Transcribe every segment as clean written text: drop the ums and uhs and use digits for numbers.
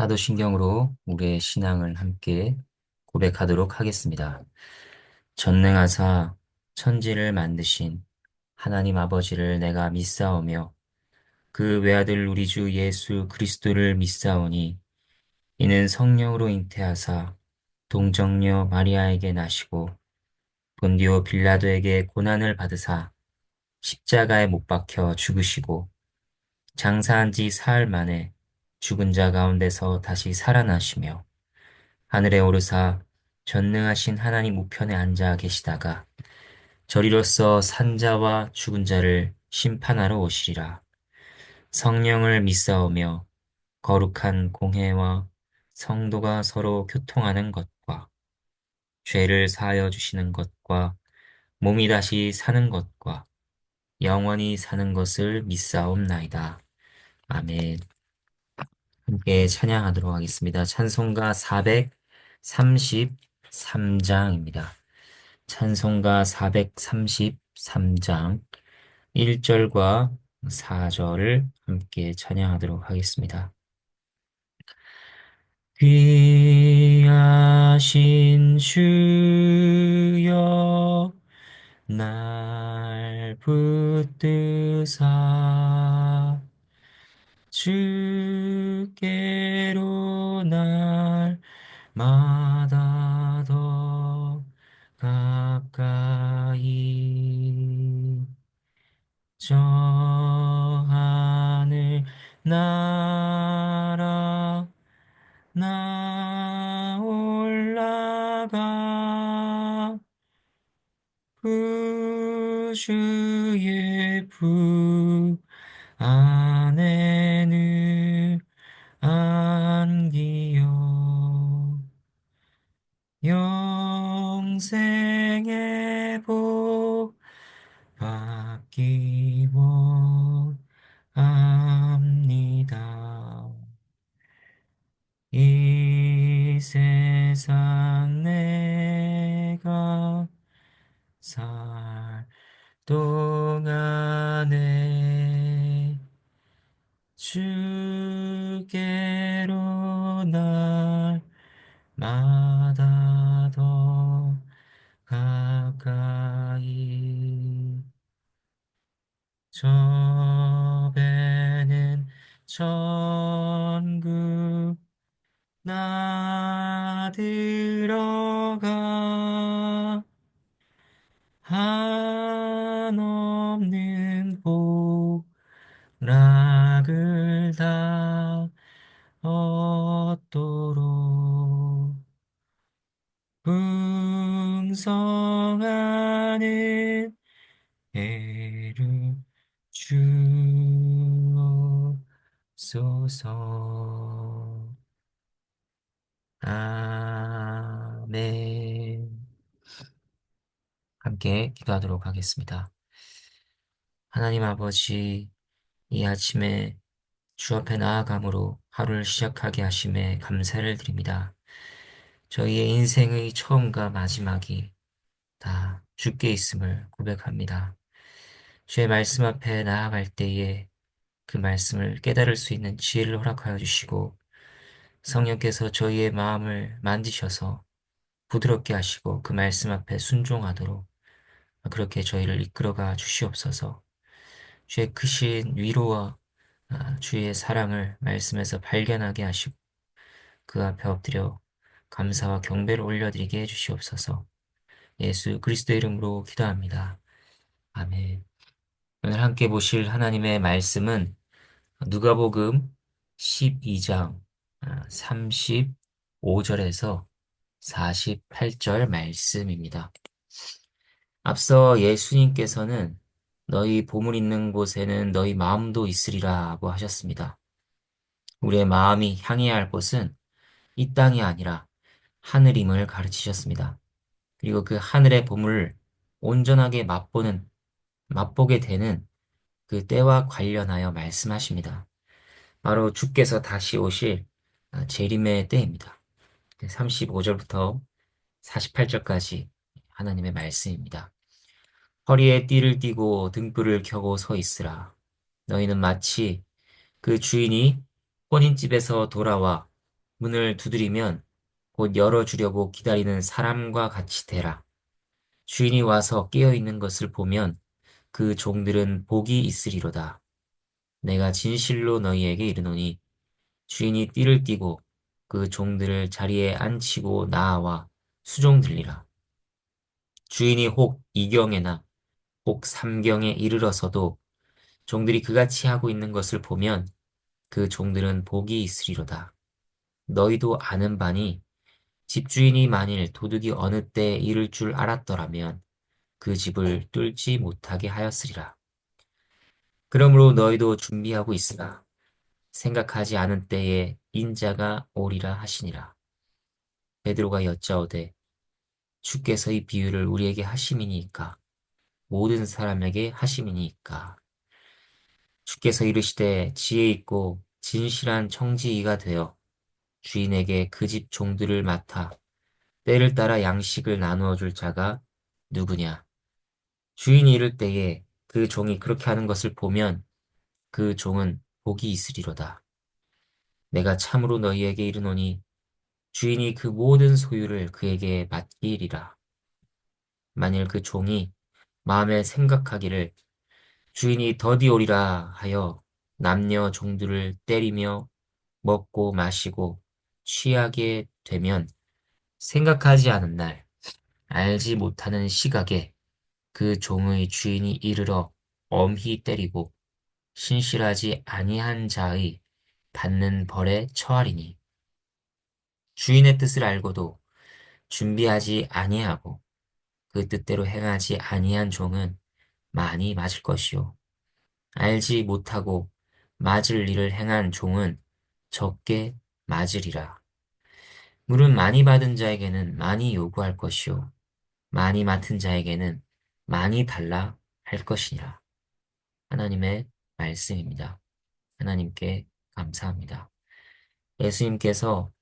사도신경으로 우리의 신앙을 함께 고백하도록 하겠습니다. 전능하사 천지를 만드신 하나님 아버지를 내가 믿사오며 그 외아들 우리 주 예수 그리스도를 믿사오니 이는 성령으로 잉태하사 동정녀 마리아에게 나시고 본디오 빌라도에게 고난을 받으사 십자가에 못 박혀 죽으시고 장사한 지 사흘 만에 죽은 자 가운데서 다시 살아나시며 하늘에 오르사 전능하신 하나님 우편에 앉아 계시다가 저리로서 산자와 죽은 자를 심판하러 오시리라. 성령을 믿사오며 거룩한 공회와 성도가 서로 교통하는 것과 죄를 사하여 주시는 것과 몸이 다시 사는 것과 영원히 사는 것을 믿사옵나이다. 아멘. 함께 찬양하도록 하겠습니다. 찬송가 433장입니다. 찬송가 433장 1절과 4절을 함께 찬양하도록 하겠습니다. 귀하신 주여 날 붙드사 주께로 날마다 더 가까이 저 하늘 나라 나 올라가 그 주의 품 안에는 안기요 영생의 복 받기 원합니다. 이 세상 내가 살 동안에 주께로 날마다 더 가까이 저 배는 천국 나 들어가 한없는 복락을 다 얻도록 풍성하는 애를 주옵소서. 아멘. 함께 기도하도록 하겠습니다. 하나님 아버지, 이 아침에 주 앞에 나아감으로 하루를 시작하게 하심에 감사를 드립니다. 저희의 인생의 처음과 마지막이 다 주께 있음을 고백합니다. 주의 말씀 앞에 나아갈 때에 그 말씀을 깨달을 수 있는 지혜를 허락하여 주시고 성령께서 저희의 마음을 만지셔서 부드럽게 하시고 그 말씀 앞에 순종하도록 그렇게 저희를 이끌어가 주시옵소서. 주의 크신 위로와 주의 사랑을 말씀에서 발견하게 하시고 그 앞에 엎드려 감사와 경배를 올려드리게 해주시옵소서. 예수 그리스도 이름으로 기도합니다. 아멘. 오늘 함께 보실 하나님의 말씀은 누가복음 12장 35절에서 48절 말씀입니다. 앞서 예수님께서는 너희 보물 있는 곳에는 너희 마음도 있으리라고 하셨습니다. 우리의 마음이 향해야 할 곳은 이 땅이 아니라 하늘임을 가르치셨습니다. 그리고 그 하늘의 보물을 온전하게 맛보게 되는 그 때와 관련하여 말씀하십니다. 바로 주께서 다시 오실 재림의 때입니다. 35절부터 48절까지 하나님의 말씀입니다. 허리에 띠를 띠고 등불을 켜고 서 있으라. 너희는 마치 그 주인이 혼인집에서 돌아와 문을 두드리면 곧 열어주려고 기다리는 사람과 같이 되라. 주인이 와서 깨어 있는 것을 보면 그 종들은 복이 있으리로다. 내가 진실로 너희에게 이르노니 주인이 띠를 띠고 그 종들을 자리에 앉히고 나아와 수종들리라. 주인이 혹 이경에나 혹 삼경에 이르러서도 종들이 그같이 하고 있는 것을 보면 그 종들은 복이 있으리로다. 너희도 아는 바니 집주인이 만일 도둑이 어느 때에 이를 줄 알았더라면 그 집을 뚫지 못하게 하였으리라. 그러므로 너희도 준비하고 있으라. 생각하지 않은 때에 인자가 오리라 하시니라. 베드로가 여짜오되 주께서 이 비유를 우리에게 하심이니이까 모든 사람에게 하심이니이까 주께서 이르시되 지혜 있고 진실한 청지기가 되어 주인에게 그 집 종들을 맡아 때를 따라 양식을 나누어 줄 자가 누구냐? 주인이 이를 때에 그 종이 그렇게 하는 것을 보면 그 종은 복이 있으리로다. 내가 참으로 너희에게 이르노니 주인이 그 모든 소유를 그에게 맡기리라. 만일 그 종이 마음에 생각하기를 주인이 더디오리라 하여 남녀 종들을 때리며 먹고 마시고 취하게 되면 생각하지 않은 날, 알지 못하는 시각에 그 종의 주인이 이르러 엄히 때리고 신실하지 아니한 자의 받는 벌에 처하리니 주인의 뜻을 알고도 준비하지 아니하고 그 뜻대로 행하지 아니한 종은 많이 맞을 것이요 알지 못하고 맞을 일을 행한 종은 적게 맞으리라. 물은 많이 받은 자에게는 많이 요구할 것이요 많이 맡은 자에게는 많이 달라 할 것이니라. 하나님의 말씀입니다. 하나님께 감사합니다. 예수님께서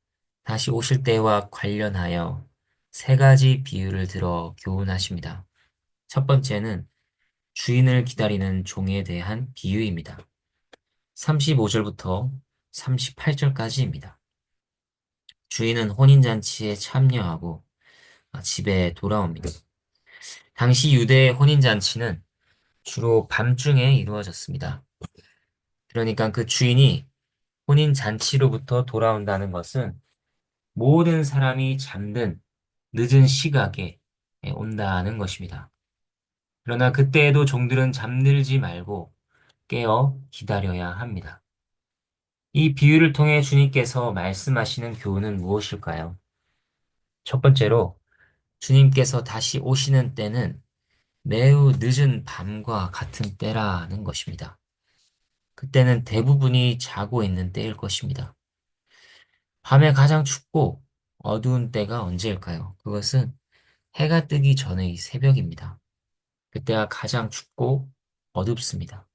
다시 오실 때와 관련하여 세 가지 비유를 들어 교훈하십니다. 첫 번째는 주인을 기다리는 종에 대한 비유입니다. 35절부터 38절까지입니다. 주인은 혼인잔치에 참여하고 집에 돌아옵니다. 당시 유대의 혼인잔치는 주로 밤중에 이루어졌습니다. 그러니까 그 주인이 혼인잔치로부터 돌아온다는 것은 모든 사람이 잠든 늦은 시각에 온다는 것입니다. 그러나 그때에도 종들은 잠들지 말고 깨어 기다려야 합니다. 이 비유를 통해 주님께서 말씀하시는 교훈은 무엇일까요? 첫 번째로 주님께서 다시 오시는 때는 매우 늦은 밤과 같은 때라는 것입니다. 그때는 대부분이 자고 있는 때일 것입니다. 밤에 가장 춥고 어두운 때가 언제일까요? 그것은 해가 뜨기 전의 새벽입니다. 그때가 가장 춥고 어둡습니다.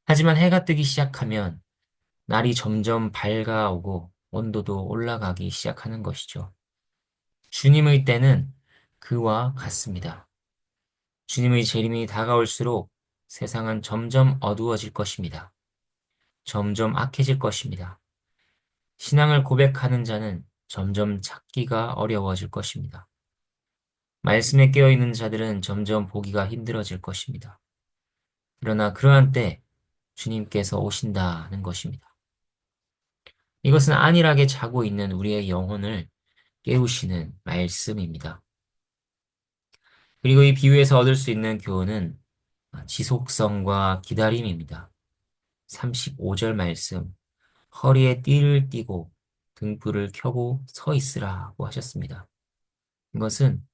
하지만 해가 뜨기 시작하면 날이 점점 밝아오고 온도도 올라가기 시작하는 것이죠. 주님의 때는 그와 같습니다. 주님의 재림이 다가올수록 세상은 점점 어두워질 것입니다. 점점 악해질 것입니다. 신앙을 고백하는 자는 점점 찾기가 어려워질 것입니다. 말씀에 깨어있는 자들은 점점 보기가 힘들어질 것입니다. 그러나 그러한 때 주님께서 오신다는 것입니다. 이것은 안일하게 자고 있는 우리의 영혼을 깨우시는 말씀입니다. 그리고 이 비유에서 얻을 수 있는 교훈은 지속성과 기다림입니다. 35절 말씀, 허리에 띠를 띠고 등불을 켜고 서 있으라고 하셨습니다. 이것은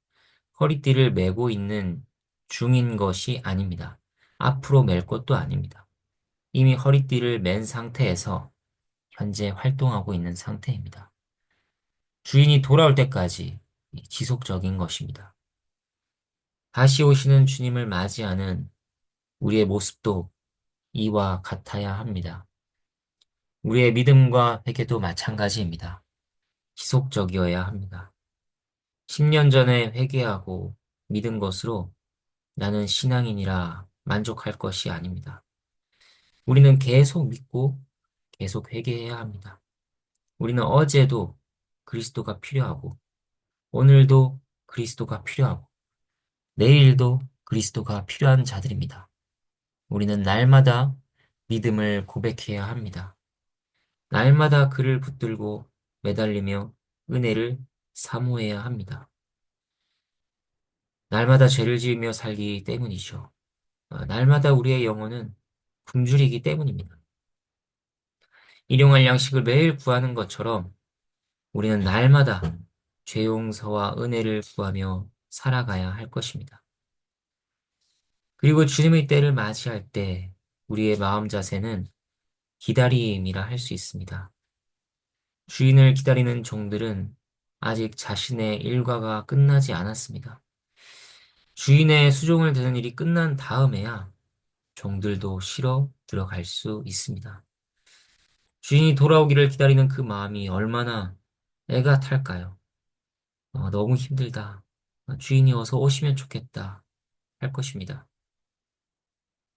허리띠를 메고 있는 중인 것이 아닙니다. 앞으로 멜 것도 아닙니다. 이미 허리띠를 맨 상태에서 현재 활동하고 있는 상태입니다. 주인이 돌아올 때까지 지속적인 것입니다. 다시 오시는 주님을 맞이하는 우리의 모습도 이와 같아야 합니다. 우리의 믿음과 회개도 마찬가지입니다. 지속적이어야 합니다. 10년 전에 회개하고 믿은 것으로 나는 신앙인이라 만족할 것이 아닙니다. 우리는 계속 믿고 계속 회개해야 합니다. 우리는 어제도 그리스도가 필요하고, 오늘도 그리스도가 필요하고, 내일도 그리스도가 필요한 자들입니다. 우리는 날마다 믿음을 고백해야 합니다. 날마다 그를 붙들고 매달리며 은혜를 사모해야 합니다. 날마다 죄를 지으며 살기 때문이죠. 날마다 우리의 영혼은 굶주리기 때문입니다. 일용할 양식을 매일 구하는 것처럼 우리는 날마다 죄 용서와 은혜를 구하며 살아가야 할 것입니다. 그리고 주님의 때를 맞이할 때 우리의 마음 자세는 기다림이라 할 수 있습니다. 주인을 기다리는 종들은 아직 자신의 일과가 끝나지 않았습니다. 주인의 수종을 드는 일이 끝난 다음에야 종들도 쉬러 들어갈 수 있습니다. 주인이 돌아오기를 기다리는 그 마음이 얼마나 애가 탈까요? 너무 힘들다. 주인이 어서 오시면 좋겠다. 할 것입니다.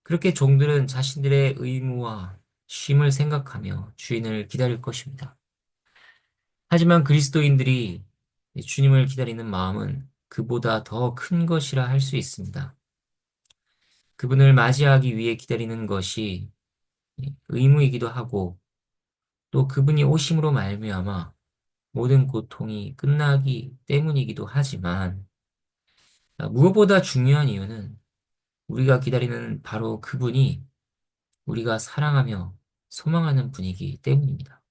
그렇게 종들은 자신들의 의무와 쉼을 생각하며 주인을 기다릴 것입니다. 하지만 그리스도인들이 주님을 기다리는 마음은 그보다 더 큰 것이라 할 수 있습니다. 그분을 맞이하기 위해 기다리는 것이 의무이기도 하고 또 그분이 오심으로 말미암아 모든 고통이 끝나기 때문이기도 하지만 무엇보다 중요한 이유는 우리가 기다리는 바로 그분이 우리가 사랑하며 소망하는 분이기 때문입니다.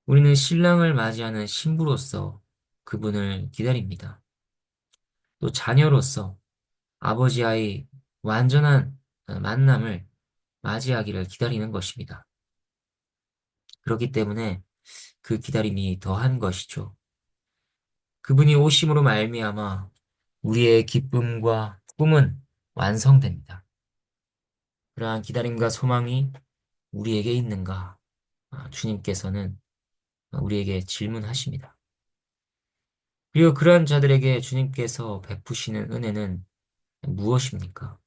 우리는 신랑을 맞이하는 신부로서 그분을 기다립니다. 또 자녀로서 아버지와의 완전한 만남을 맞이하기를 기다리는 것입니다. 그렇기 때문에 그 기다림이 더한 것이죠. 그분이 오심으로 말미암아 우리의 기쁨과 꿈은 완성됩니다. 그러한 기다림과 소망이 우리에게 있는가? 주님께서는 우리에게 질문하십니다. 그리고 그러한 자들에게 주님께서 베푸시는 은혜는 무엇입니까?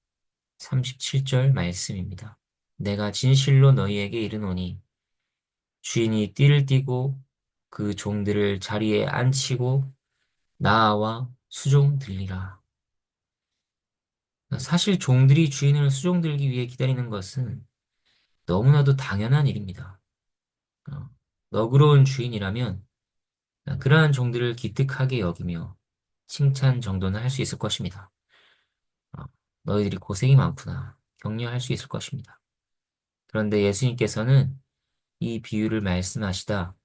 37절 말씀입니다. 내가 진실로 너희에게 이르노니 주인이 띠를 띠고 그 종들을 자리에 앉히고 나와 수종 들리라. 사실 종들이 주인을 수종 들기 위해 기다리는 것은 너무나도 당연한 일입니다. 어, 너그러운 주인이라면 그러한 종들을 기특하게 여기며 칭찬 정도는 할 수 있을 것입니다. 어, 너희들이 고생이 많구나. 격려할 수 있을 것입니다. 그런데 예수님께서는 이 비유를 말씀하시다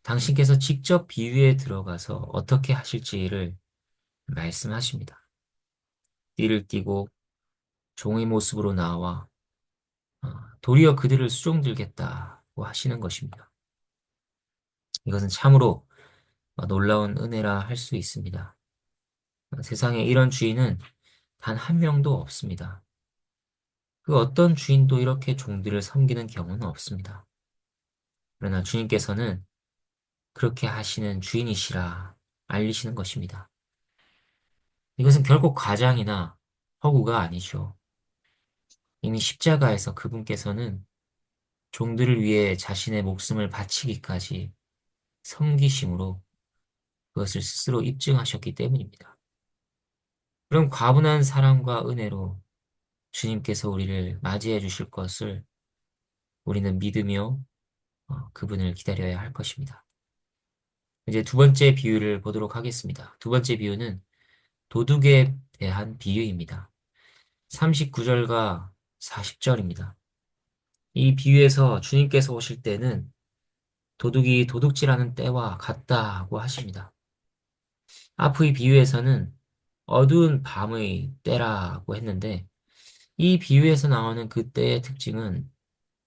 당신께서 직접 비유에 들어가서 어떻게 하실지를 말씀하십니다. 띠를 띠고 종의 모습으로 나와 도리어 그들을 수종들겠다고 하시는 것입니다. 이것은 참으로 놀라운 은혜라 할 수 있습니다. 세상에 이런 주인은 단 한 명도 없습니다. 그 어떤 주인도 이렇게 종들을 섬기는 경우는 없습니다. 그러나 주님께서는 그렇게 하시는 주인이시라 알리시는 것입니다. 이것은 결코 과장이나 허구가 아니죠. 이미 십자가에서 그분께서는 종들을 위해 자신의 목숨을 바치기까지 섬기심으로 그것을 스스로 입증하셨기 때문입니다. 그런 과분한 사랑과 은혜로 주님께서 우리를 맞이해 주실 것을 우리는 믿으며 그분을 기다려야 할 것입니다. 이제 두 번째 비유를 보도록 하겠습니다. 두 번째 비유는 도둑에 대한 비유입니다. 39절과 40절입니다. 이 비유에서 주님께서 오실 때는 도둑이 도둑질하는 때와 같다고 하십니다. 앞의 비유에서는 어두운 밤의 때라고 했는데 이 비유에서 나오는 그 때의 특징은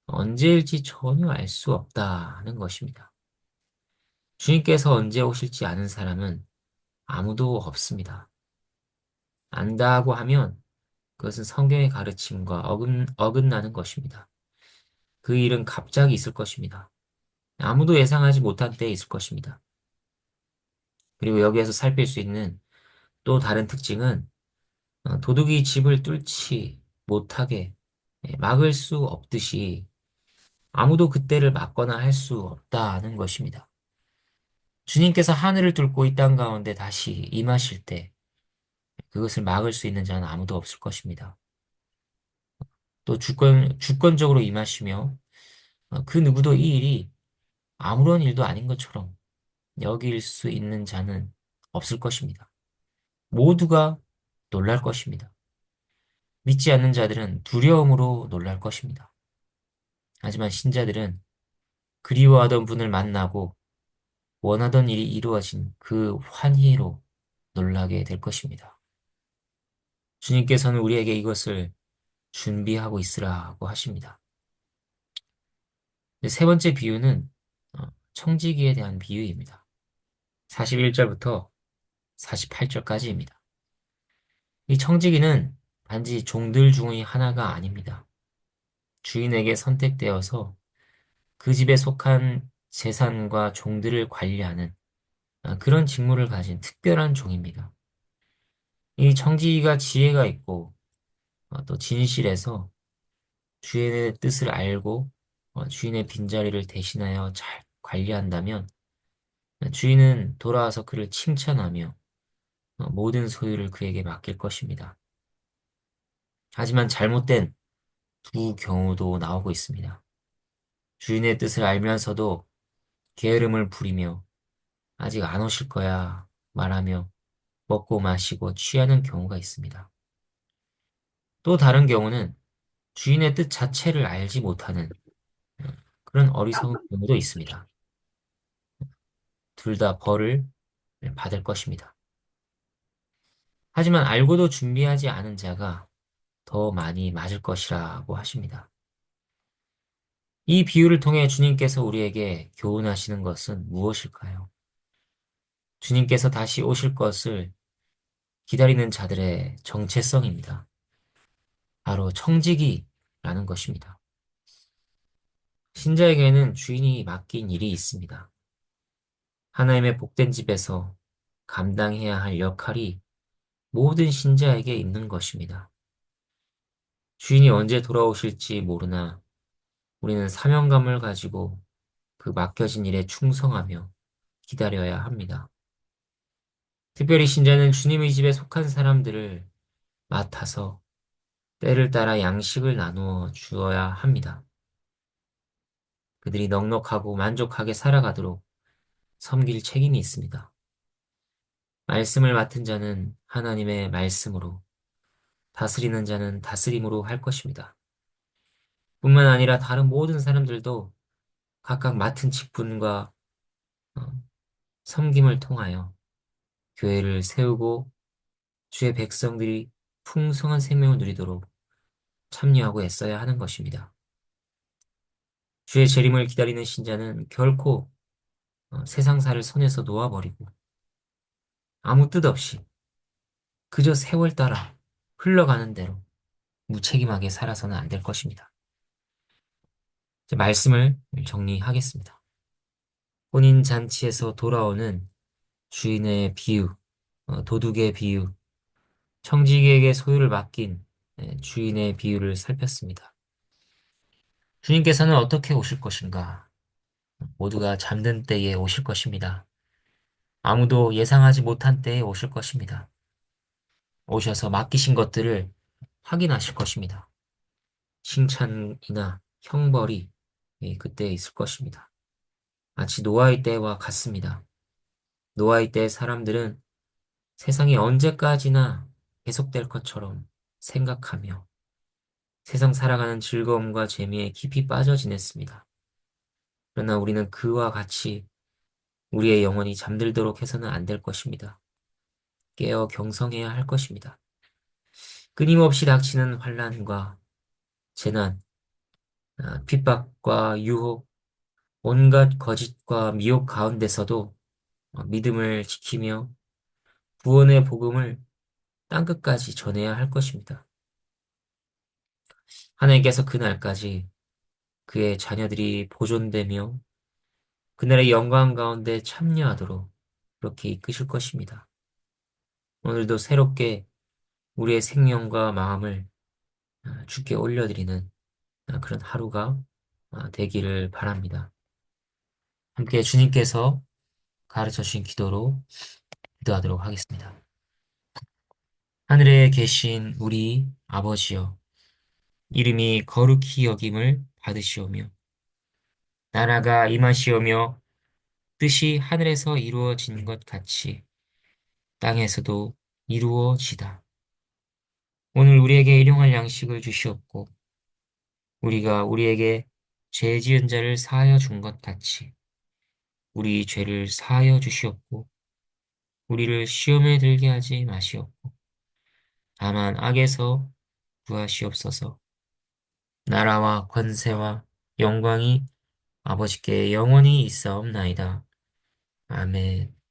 언제일지 전혀 알 수 없다는 것입니다. 주님께서 언제 오실지 아는 사람은 아무도 없습니다. 안다고 하면 그것은 성경의 가르침과 어긋나는 것입니다. 그 일은 갑자기 있을 것입니다. 아무도 예상하지 못한 때에 있을 것입니다. 그리고 여기에서 살필 수 있는 또 다른 특징은 도둑이 집을 뚫지 못하게 막을 수 없듯이 아무도 그때를 막거나 할 수 없다는 것입니다. 주님께서 하늘을 뚫고 이 땅 가운데 다시 임하실 때 그것을 막을 수 있는 자는 아무도 없을 것입니다. 또 주권적으로 임하시며 그 누구도 이 일이 아무런 일도 아닌 것처럼 여길 수 있는 자는 없을 것입니다. 모두가 놀랄 것입니다. 믿지 않는 자들은 두려움으로 놀랄 것입니다. 하지만 신자들은 그리워하던 분을 만나고 원하던 일이 이루어진 그 환희로 놀라게 될 것입니다. 주님께서는 우리에게 이것을 준비하고 있으라고 하십니다. 세 번째 비유는 청지기에 대한 비유입니다. 41절부터 48절까지입니다. 이 청지기는 단지 종들 중의 하나가 아닙니다. 주인에게 선택되어서 그 집에 속한 재산과 종들을 관리하는 그런 직무를 가진 특별한 종입니다. 이 청지기가 지혜가 있고 또 진실해서 주인의 뜻을 알고 주인의 빈자리를 대신하여 잘 관리한다면 주인은 돌아와서 그를 칭찬하며 모든 소유를 그에게 맡길 것입니다. 하지만 잘못된 두 경우도 나오고 있습니다. 주인의 뜻을 알면서도 게으름을 부리며 아직 안 오실 거야 말하며 먹고 마시고 취하는 경우가 있습니다. 또 다른 경우는 주인의 뜻 자체를 알지 못하는 그런 어리석은 경우도 있습니다. 둘 다 벌을 받을 것입니다. 하지만 알고도 준비하지 않은 자가 더 많이 맞을 것이라고 하십니다. 이 비유를 통해 주님께서 우리에게 교훈하시는 것은 무엇일까요? 주님께서 다시 오실 것을 기다리는 자들의 정체성입니다. 바로 청지기라는 것입니다. 신자에게는 주인이 맡긴 일이 있습니다. 하나님의 복된 집에서 감당해야 할 역할이 모든 신자에게 있는 것입니다. 주인이 언제 돌아오실지 모르나 우리는 사명감을 가지고 그 맡겨진 일에 충성하며 기다려야 합니다. 특별히 신자는 주님의 집에 속한 사람들을 맡아서 때를 따라 양식을 나누어 주어야 합니다. 그들이 넉넉하고 만족하게 살아가도록 섬길 책임이 있습니다. 말씀을 맡은 자는 하나님의 말씀으로, 다스리는 자는 다스림으로 할 것입니다. 뿐만 아니라 다른 모든 사람들도 각각 맡은 직분과 어, 섬김을 통하여 교회를 세우고 주의 백성들이 풍성한 생명을 누리도록 참여하고 애써야 하는 것입니다. 주의 재림을 기다리는 신자는 결코 세상사를 손에서 놓아버리고 아무 뜻 없이 그저 세월 따라 흘러가는 대로 무책임하게 살아서는 안 될 것입니다. 이제 말씀을 정리하겠습니다. 혼인 잔치에서 돌아오는 주인의 비유, 도둑의 비유, 청지기에게 소유를 맡긴 주인의 비유를 살폈습니다. 주님께서는 어떻게 오실 것인가? 모두가 잠든 때에 오실 것입니다. 아무도 예상하지 못한 때에 오실 것입니다. 오셔서 맡기신 것들을 확인하실 것입니다. 칭찬이나 형벌이 그때 있을 것입니다. 마치 노아의 때와 같습니다. 노아의 때 사람들은 세상이 언제까지나 계속될 것처럼 생각하며 세상 살아가는 즐거움과 재미에 깊이 빠져 지냈습니다. 그러나 우리는 그와 같이 우리의 영혼이 잠들도록 해서는 안 될 것입니다. 깨어 경성해야 할 것입니다. 끊임없이 닥치는 환난과 재난, 핍박과 유혹, 온갖 거짓과 미혹 가운데서도 믿음을 지키며 구원의 복음을 땅끝까지 전해야 할 것입니다. 하나님께서 그날까지 그의 자녀들이 보존되며 그날의 영광 가운데 참여하도록 그렇게 이끄실 것입니다. 오늘도 새롭게 우리의 생명과 마음을 주께 올려드리는 그런 하루가 되기를 바랍니다. 함께 주님께서 가르쳐 주신 기도로 기도하도록 하겠습니다. 하늘에 계신 우리 아버지여, 이름이 거룩히 여김을 받으시오며, 나라가 임하시오며, 뜻이 하늘에서 이루어진 것 같이 땅에서도 이루어지다. 오늘 우리에게 일용할 양식을 주시옵고, 우리가 우리에게 죄 지은 자를 사하여 준 것 같이 우리 죄를 사하여 주시옵고, 우리를 시험에 들게 하지 마시옵고, 다만 악에서 구하시옵소서. 나라와 권세와 영광이 아버지께 영원히 있사옵나이다. 아멘.